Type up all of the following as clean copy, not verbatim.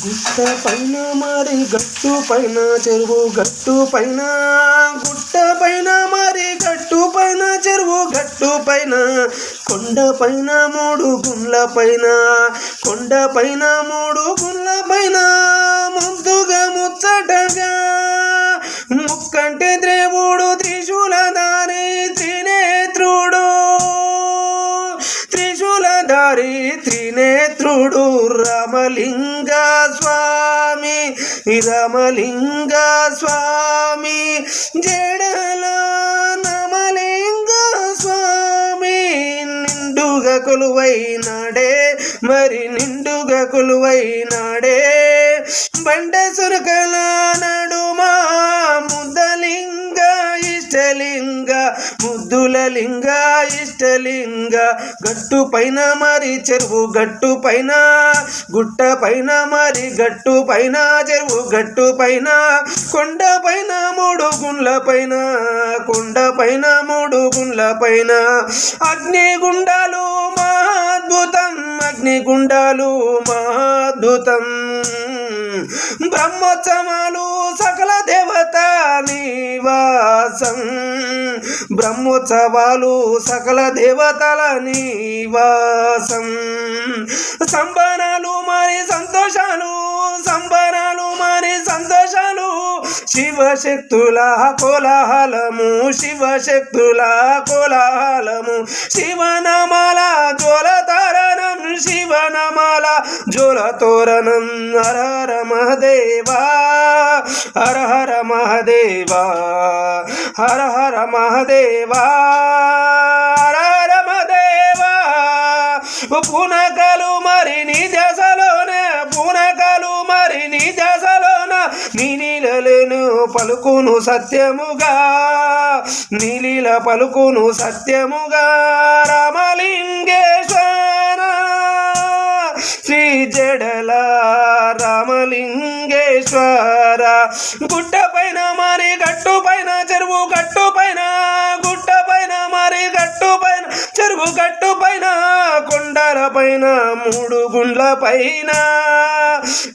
గుట్ట పైన మరి గట్టు పైన చెరువు గట్టు పైన గుట్ట పైన మరి గట్టు పైన చెరువు గట్టు పైన కొండ పైన మూడు గుండ్ల పైన కొండ పైన మూడు గుండ్ల పైన ముద్దుగా ముచ్చటగా ముక్కంటి దేవుడు త్రిశూలధారి త్రినేత్రుడు త్రిశూలధారి త్రినేత్రుడు రామలింగ స్వామి రామలింగ స్వామి జడల రామలింగ స్వామి నిండుగా కొలువైనాడే మరి నిండుగా కొలువైనాడే బండ సురకల నడుమా ముద్దలింగ ఇష్టలింగ ముద్దుల లింగ ఇష్టలింగ గట్టు పైన మరి చెరువు గట్టు పైన గుట్ట పైన మరి గట్టు పైన చెరువు గట్టు పైన కొండ పైన మూడు గుండ్ల పైన కొండ పైన మూడు గుండ్ల పైన అగ్నిగుండాలు మహాద్భుతం అగ్నిగుండాలు మహాద్భుతం బ్రహ్మోత్సవాలు సకల దేవత నివాసం బ్రహ్మోత్సవాలు సకల దేవతల నివాసం సంబరాలు మరి సంతోషాలు సంబరాలు మరి సంతోషాలు శివశక్తుల కోలాహలము శివశక్తుల కోలాహలము శివనామాల జ్వలతారణం శివనామాల జ్వలతోరణం హర హర మహదేవా హర హర మహదేవా హర హర మహదేవా హర హర మహదేవా పూనకాలు మరి నీ దశలోనే పూనకాలు మరి నీ దశలోన నీ నీలలేను పలుకును సత్యముగా నీలీల పలుకును సత్యముగా రామలింగేశ్వర శ్రీ జడల రామలింగేశ్వర గుట్ట పైన మరి గట్టు పైన చెరువు గట్టు పైన గుట్ట పైన మరి గట్టు పైన చెరువు గట్టు పైన కొండల పైన మూడు గుండ్ల పైన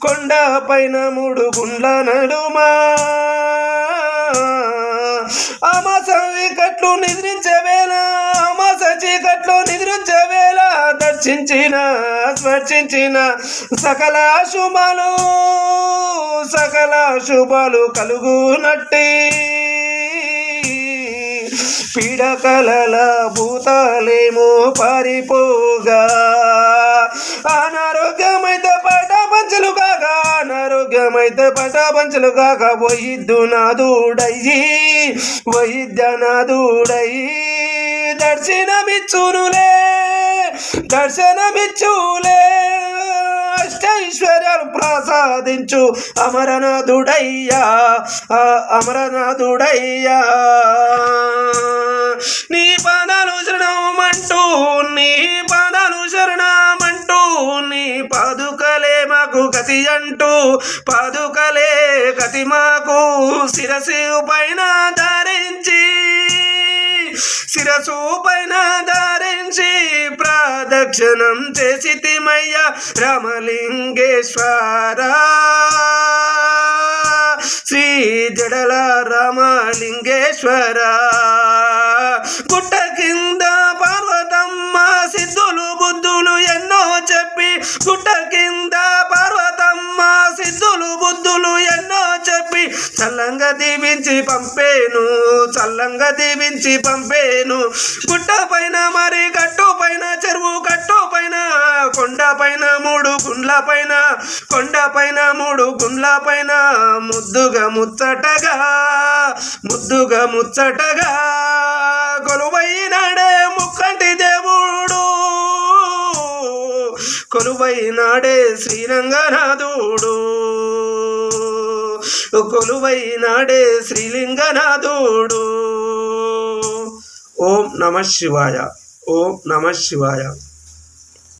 కొండ పైన మూడు గుండ్ల నడుమా అమాస చీకట్లు నిద్రించే వేళ అమాస చీకట్లు నిద్రించే వేళ దర్శించిన స్పర్శించిన సకల శుభాలు కలుగునట్టి పీడకలల భూతాలేమో పారిపోగా అనారోగ్యమైతే పటాపంచలు కాక అనారోగ్యమైతే పటాపంచలు కాక వైద్యనాథుడయ్యి దర్శనమిచ్చునులే అష్టైశ్వర్యాలు ప్రసాదించు అమరనాథుడయ్యా అమరనాథుడయ్యా నీ పాదాలు శరణమంటూ నీ పాదాలు శరణమంటూ నీ పాదుకలే మాకు గతి అంటూ పాదుకలే గతి మాకు శిరసు పైన ధరించి ప్రదక్షిణం చేసితిమయ్య రామలింగేశ్వర శ్రీ జడల రామలింగేశ్వర గుట్ట కింద పార్వతమ్మ సిద్ధులు బుద్ధులు ఎన్నో చెప్పి గుట్ట కింద పార్వతమ్మ సిద్ధులు బుద్ధులు ఎన్నో చెప్పి చల్లంగా దీవించి పంపేను గుట్ట పైన మరి గట్టు పైన చెరువు గట్టు పైన కొండ పైన మూడు గుండ్ల పైన కొండ పైన మూడు గుండ్ల పైన ముద్దుగా ముచ్చటగా కొలువైనాడే ముక్కంటి దేవుడు కొలువైనాడే శ్రీరంగనాథుడు కొలువైనాడే శ్రీలింగనాథుడు ఓం నమః శివాయ ఓం నమః శివాయ.